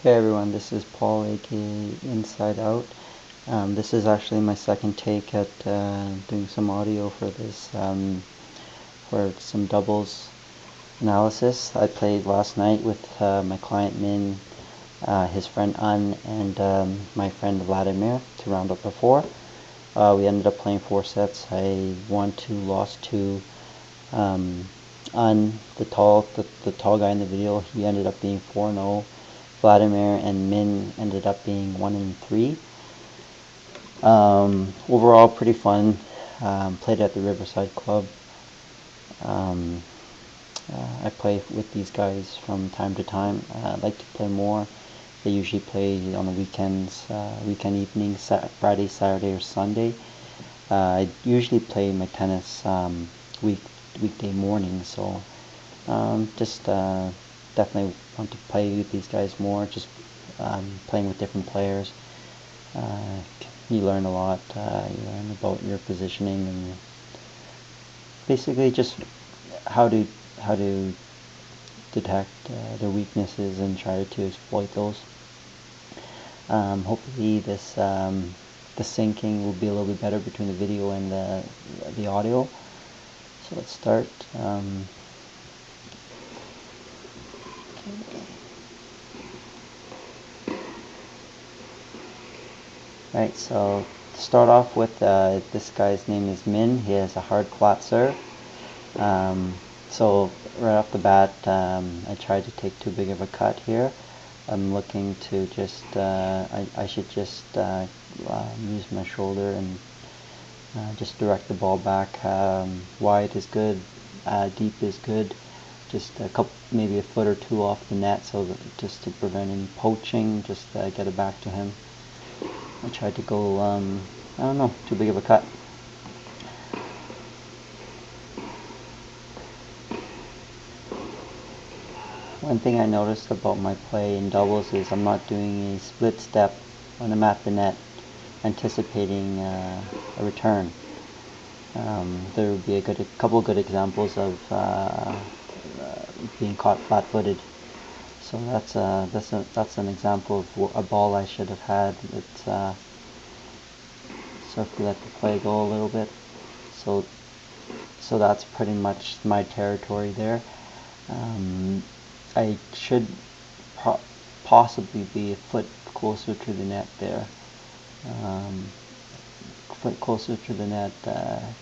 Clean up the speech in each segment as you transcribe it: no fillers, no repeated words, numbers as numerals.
Hey everyone, this is Paul, aka Inside Out. This is actually my second take at doing some audio for this, for some doubles analysis. I played last night with my client Min, his friend An, and my friend Vladimir to round up a four. We ended up playing 4 sets. I won 2, lost 2. An, the tall guy in the video, he ended up being 4-0. Vladimir and Min ended up being 1-3. Overall, pretty fun. Played at the Riverside Club. I play with these guys from time to time. I'd like to play more. They usually play on the weekends, weekend evenings, Friday, Saturday, or Sunday. I usually play my tennis weekday morning, so just definitely want to play with these guys more. Just playing with different players. You learn a lot. You learn about your positioning and basically just how to detect their weaknesses and try to exploit those. Hopefully this the syncing will be a little bit better between the video and the audio. So let's start. Right, so to start off with, this guy's name is Min. He has a hard flat serve. So right off the bat, I tried to take too big of a cut here. I'm looking to just, I should just use my shoulder and just direct the ball back. Wide is good, deep is good. Just a couple, maybe a foot or two off the net, so that just to prevent any poaching, just get it back to him. I tried to go, I don't know, too big of a cut. One thing I noticed about my play in doubles is I'm not doing a split step when I'm at the net, anticipating a return. There would be a couple good examples of being caught flat-footed. So that's an example of a ball I should have had. It's so if we let the play go a little bit. So that's pretty much my territory there. I should possibly be a foot closer to the net there. Foot closer to the net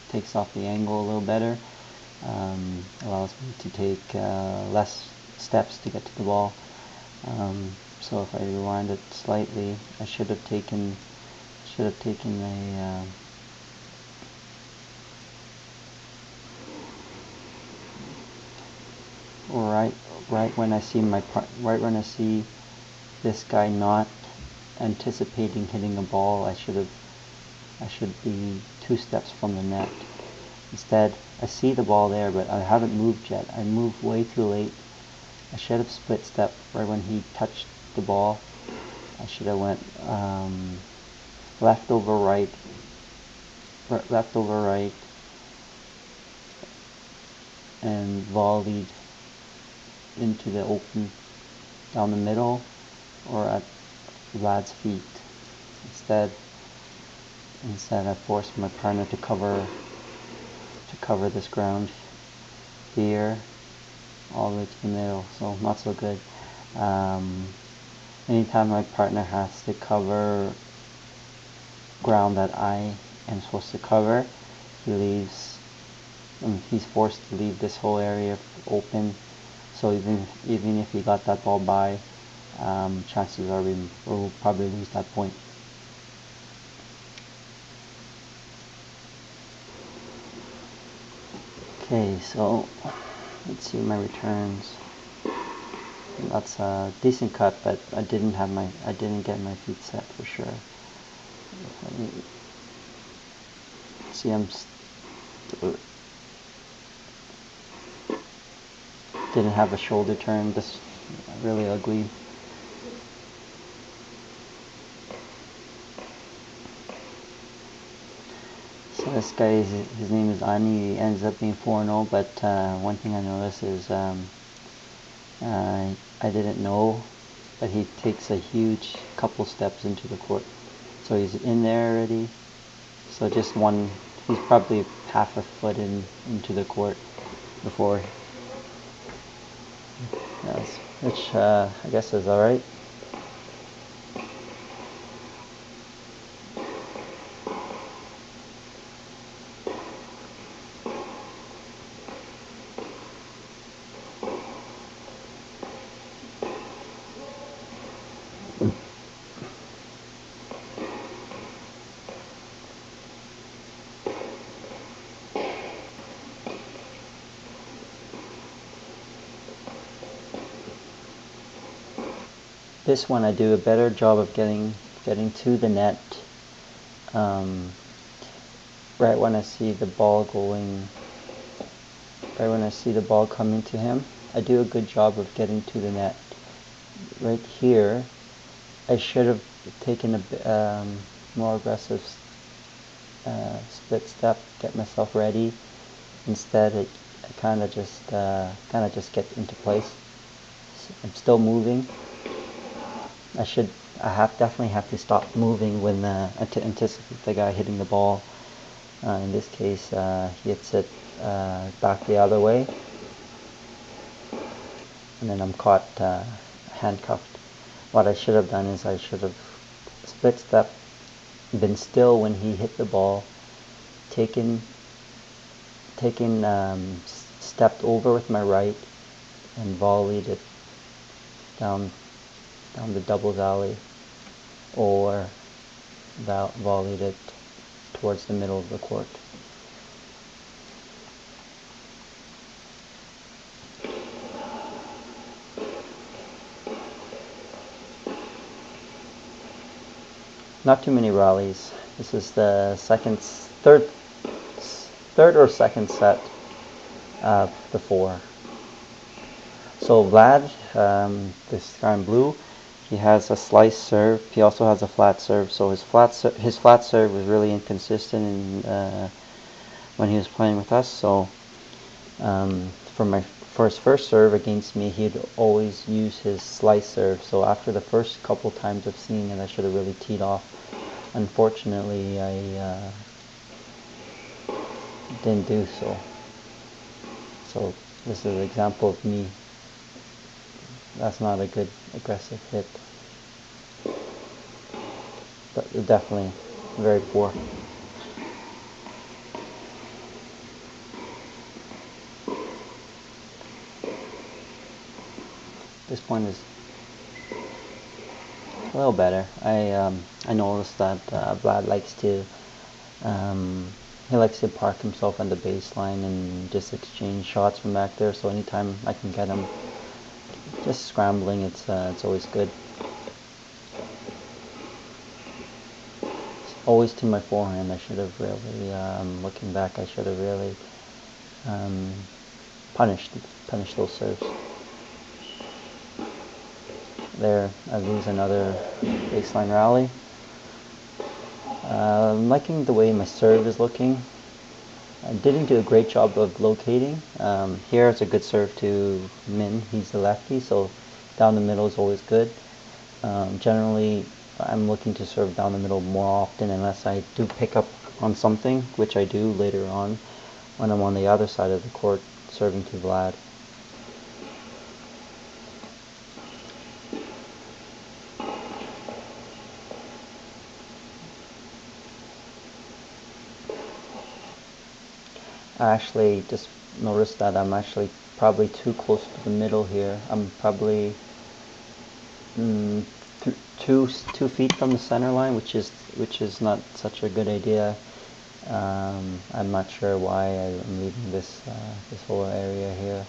takes off the angle a little better. Allows me to take less steps to get to the ball. So if I rewind it slightly, I should have taken a right when I see this guy not anticipating hitting a ball, I should be 2 steps from the net. Instead, I see the ball there, but I haven't moved yet. I moved way too late. I should have split step right when he touched the ball. I should have went left over right, and volleyed into the open down the middle or at Vlad's feet. Instead I forced my partner to cover this ground here all the way to the middle, so not so good. Anytime my partner has to cover ground that I am supposed to cover, he's forced to leave this whole area open. So even if he got that ball by, chances are we'll probably lose that point. Okay, so let's see my returns. That's a decent cut, but I didn't get my feet set for sure. See, didn't have a shoulder turn. This really ugly. So this guy, his name is Ani. He ends up being 4-0. But one thing I noticed is I didn't know but he takes a huge couple steps into the court. So he's in there already. So just one, he's probably half a foot into the court before, yes, which I guess is alright. This one I do a better job of getting to the net right when I see the ball going, right when I see the ball coming to him. I do a good job of getting to the net. Right here, I should have taken a more aggressive split step, get myself ready. Instead, I kind of just get into place. I'm still moving. I definitely have to stop moving when to anticipate the guy hitting the ball. In this case, he hits it back the other way, and then I'm caught handcuffed. What I should have done is I should have split step, been still when he hit the ball, stepped over with my right, and volleyed it down the doubles alley, or volleyed it towards the middle of the court. Not too many rallies. This is the third or second set of the 4. So Vlad, this guy in blue, he has a slice serve. He also has a flat serve. So his flat serve was really inconsistent when he was playing with us. So for his first serve against me, he'd always use his slice serve. So after the first couple times of seeing it, I should have really teed off. Unfortunately, I didn't do so. So this is an example of me. That's not a good aggressive hit, but definitely very poor. This point is a little better. I noticed that Vlad likes to park himself on the baseline and just exchange shots from back there. So anytime I can get him just scrambling, it's always good. It's always to my forehand. I should have really, looking back, I should have really punished those serves. There, I lose another baseline rally. I'm liking the way my serve is looking. I didn't do a great job of locating. Here it's a good serve to Min. He's the lefty, so down the middle is always good. Generally, I'm looking to serve down the middle more often unless I do pick up on something, which I do later on when I'm on the other side of the court serving to Vlad. I actually just noticed that I'm actually probably too close to the middle here. I'm probably 2 feet from the center line, which is not such a good idea. I'm not sure why I'm leaving this whole area here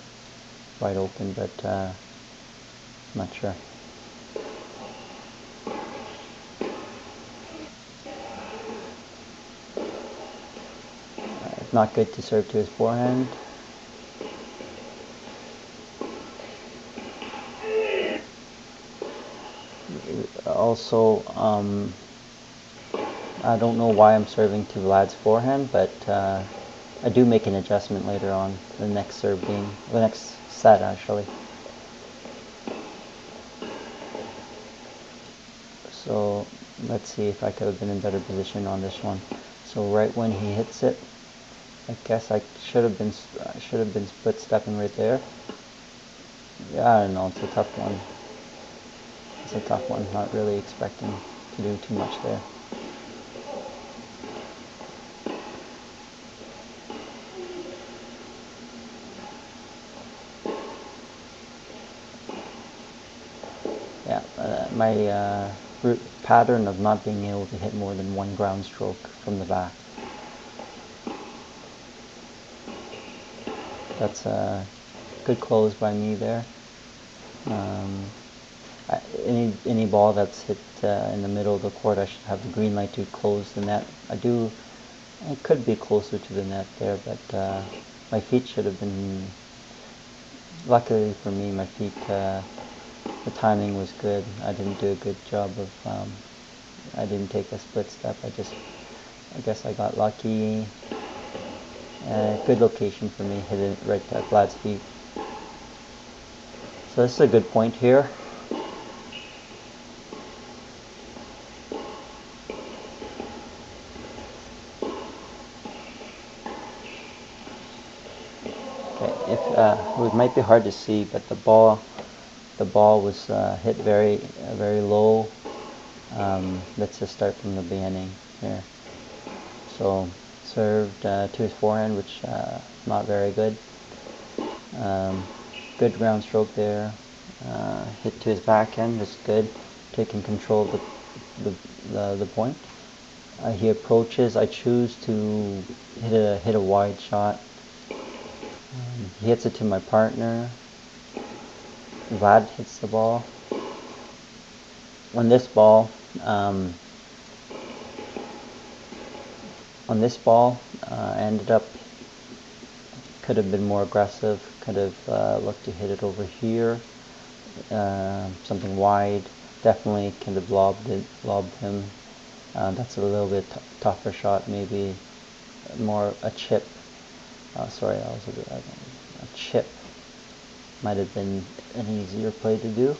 wide open, but I'm not sure. Not good to serve to his forehand. Also, I don't know why I'm serving to Vlad's forehand, but I do make an adjustment later on, the next serve being, the next set actually. So let's see if I could have been in better position on this one. So right when he hits it, I guess I should have been split stepping right there. Yeah, I don't know. It's a tough one. It's a tough one. Not really expecting to do too much there. Yeah, my pattern of not being able to hit more than one ground stroke from the back. That's a good close by me there. Any ball that's hit in the middle of the court, I should have the green light to close the net. I could be closer to the net there, but my feet should have been, luckily for me, my feet, the timing was good. I didn't do a good job of, I didn't take a split step. I guess I got lucky. Good location for me, hit it right at Vlad's feet. So this is a good point here. It might be hard to see, but the ball was hit very low. Let's just start from the beginning here. So served to his forehand, which not very good. Good ground stroke there. Hit to his backhand is good, taking control of the point. He approaches. I choose to hit a wide shot. He hits it to my partner. Vlad hits the ball. On this ball, I ended up, could have been more aggressive, could have looked to hit it over here, something wide. Definitely could have lobbed him. That's a little bit tougher shot, maybe more a chip. Sorry, that was a chip. Might have been an easier play to do.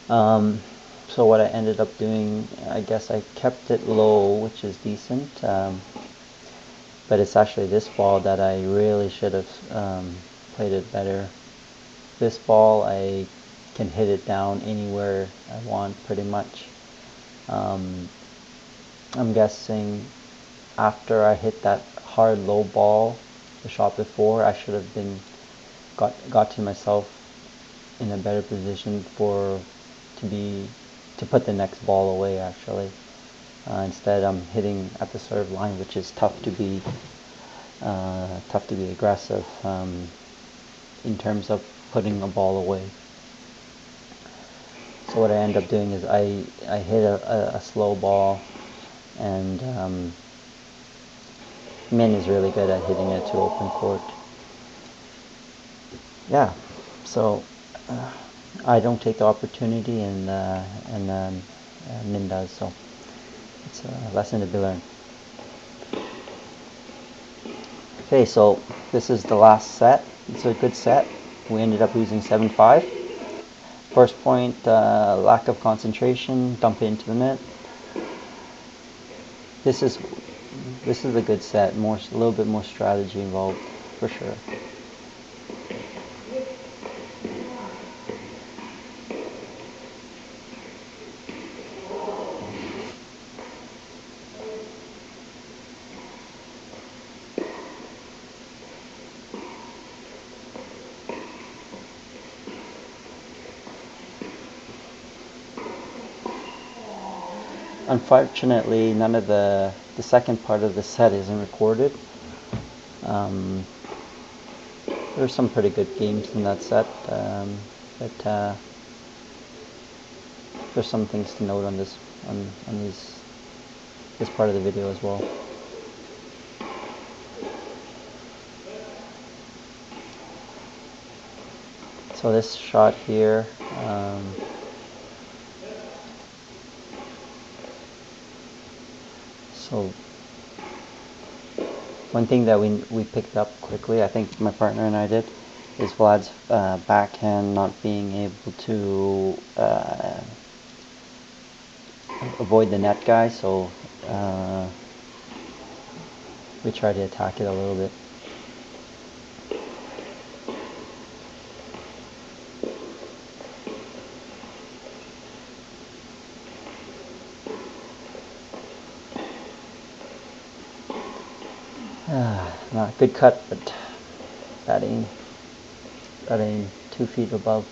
So what I ended up doing, I guess I kept it low, which is decent. But it's actually this ball that I really should have played it better. This ball, I can hit it down anywhere I want, pretty much. I'm guessing after I hit that hard low ball, the shot before, I should have been got to myself in a better position to put the next ball away. Actually, instead I'm hitting at the serve line, which is tough to be aggressive in terms of putting a ball away. So what I end up doing is I hit a slow ball, and Min is really good at hitting it to open court. Yeah, so I don't take the opportunity, and Min does. So it's a lesson to be learned. Okay, so this is the last set. It's a good set. We ended up losing 7-5. First point, lack of concentration, dump it into the net. This is a good set. A little bit more strategy involved, for sure. Unfortunately, none of the second part of the set isn't recorded. There's some pretty good games in that set, but there's some things to note on this part of the video as well. So this shot here, so one thing that we picked up quickly, I think my partner and I did, is Vlad's backhand not being able to avoid the net guy, so we try to attack it a little bit. Not a good cut, but bad aim. Got aim 2 feet above.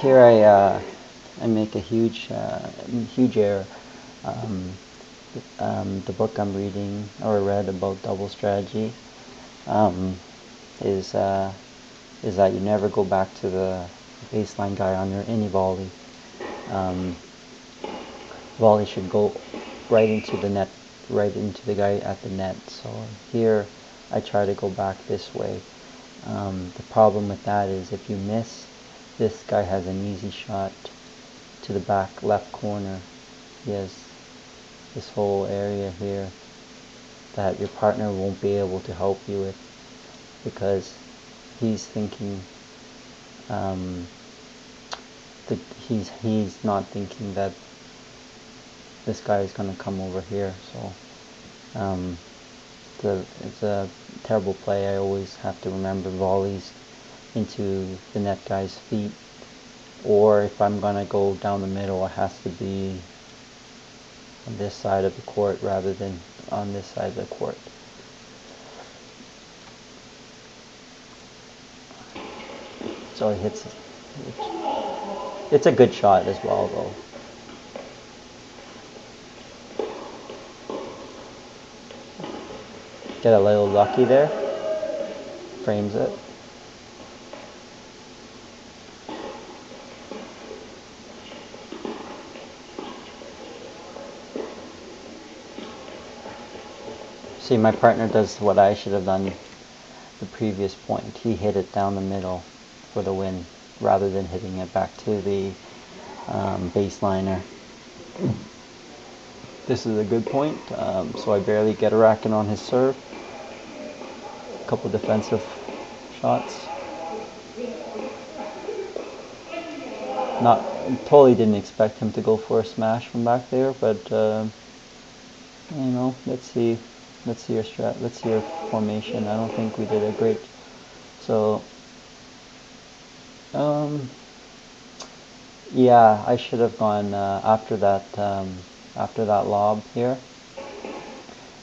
Here I make a huge error. The book I'm reading or read about double strategy is that you never go back to the baseline guy on your any volley. Volley should go right into the net, right into the guy at the net. So here I try to go back this way. The problem with that is if you miss, this guy has an easy shot to the back left corner. He has this whole area here that your partner won't be able to help you with, because he's thinking he's not thinking that this guy is going to come over here. So it's a terrible play. I always have to remember volleys into the net guy's feet, or if I'm going to go down the middle, it has to be on this side of the court rather than on this side of the court. So he hits. It's a good shot as well, though. Get a little lucky there. Frames it. See, my partner does what I should have done the previous point. He hit it down the middle for the win, rather than hitting it back to the baseliner. This is a good point, so I barely get a racket on his serve. A couple defensive shots. Totally didn't expect him to go for a smash from back there, but let's see your strat. Let's see your formation. I don't think we did a great. So, yeah, I should have gone after that lob here.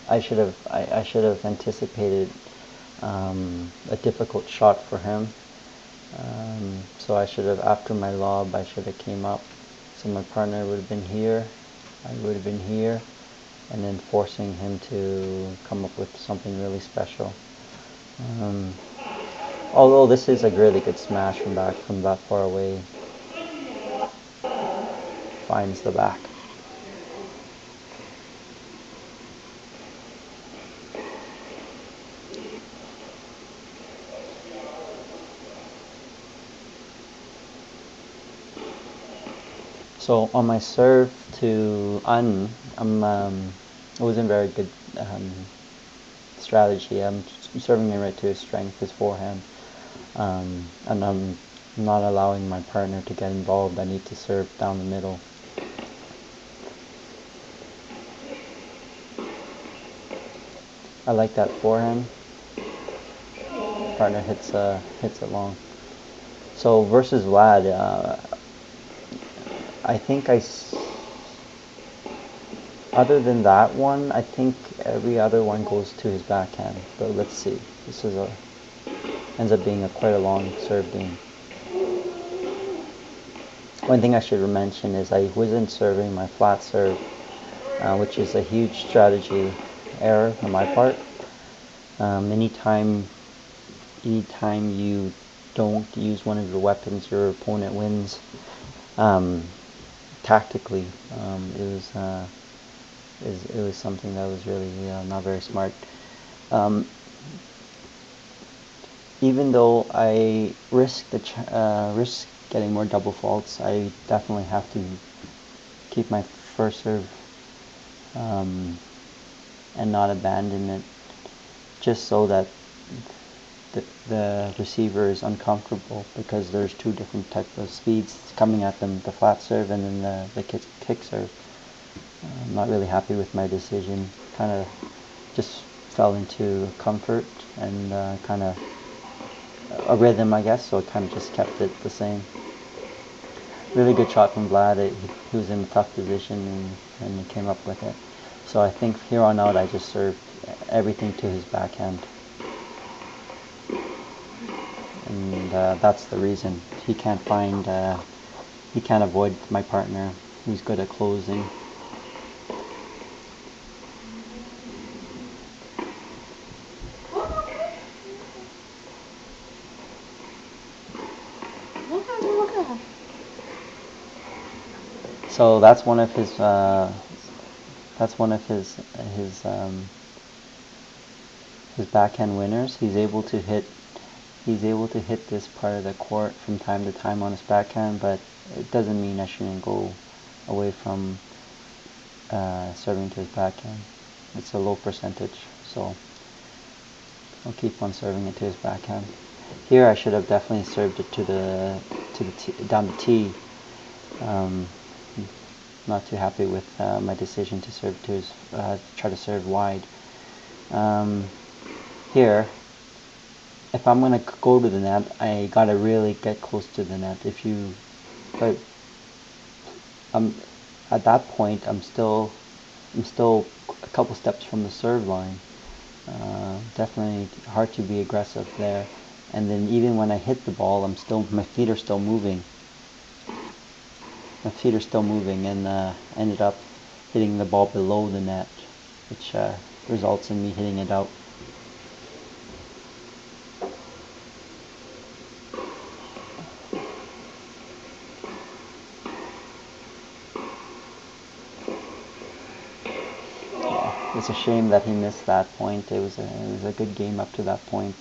I should have anticipated a difficult shot for him. So I should have, after my lob, I should have came up. So my partner would have been here. I would have been here, and then forcing him to come up with something really special. Although this is a really good smash from that far away. Finds the back. So on my serve to it wasn't very good strategy. I'm serving it right to his strength, his forehand, and I'm not allowing my partner to get involved. I need to serve down the middle. I like that forehand. Partner hits it long. So versus Vlad, I think other than that one, I think every other one goes to his backhand. But let's see. This ends up being quite a long serve game. One thing I should mention is I wasn't serving my flat serve, which is a huge strategy error on my part. Anytime you don't use one of your weapons, your opponent wins. Tactically, it was something that was really not very smart. Even though I risk getting more double faults, I definitely have to keep my first serve and not abandon it, just so that the receiver is uncomfortable because there's two different types of speeds coming at them, the flat serve and then the kick serve. I'm not really happy with my decision. Kind of just fell into comfort and kind of a rhythm, I guess, so I kind of just kept it the same. Really good shot from Vlad. He was in a tough position and he came up with it. So I think here on out I just served everything to his backhand. And that's the reason. He can't avoid my partner who's good at closing. So that's one of his his backhand winners. He's able to hit this part of the court from time to time on his backhand, but it doesn't mean I shouldn't go away from serving to his backhand. It's a low percentage, so I'll keep on serving it to his backhand. Here I should have definitely served it down the tee. Not too happy with my decision to serve to his try to serve wide. Here, if I'm gonna go to the net, I gotta really get close to the net. At that point, I'm still a couple steps from the serve line. Definitely hard to be aggressive there. And then even when I hit the ball, my feet are still moving. And ended up hitting the ball below the net, which results in me hitting it out. It's a shame that he missed that point. It was a good game up to that point.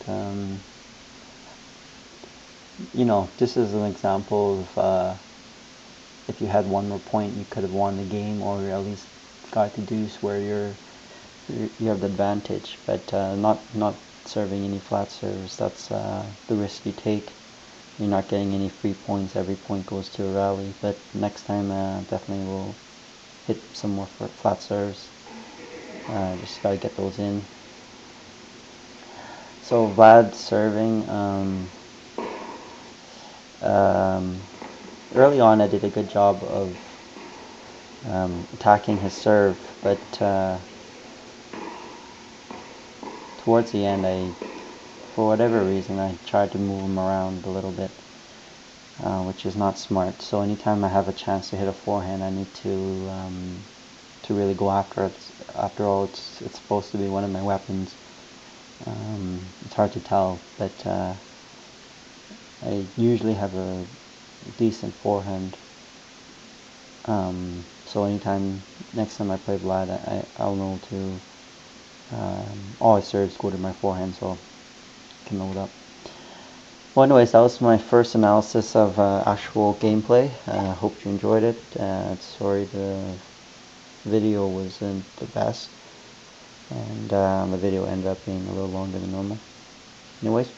This is an example of if you had one more point, you could have won the game, or at least got the deuce where you have the advantage. But not serving any flat serves. That's the risk you take. You're not getting any free points. Every point goes to a rally. But next time, definitely will hit some more flat serves. Just gotta get those in. So Vlad serving. Early on, I did a good job of attacking his serve, but towards the end, for whatever reason, I tried to move him around a little bit, which is not smart. So anytime I have a chance to hit a forehand, I need to really go after it. After all, it's supposed to be one of my weapons. It's hard to tell, but I usually have a decent forehand. So next time I play Vlad, I'll know to all I serves go to my forehand, so I can load up. Well, anyways, that was my first analysis of actual gameplay. Hope you enjoyed it. Sorry the video wasn't the best, and the video ended up being a little longer than normal. Anyways,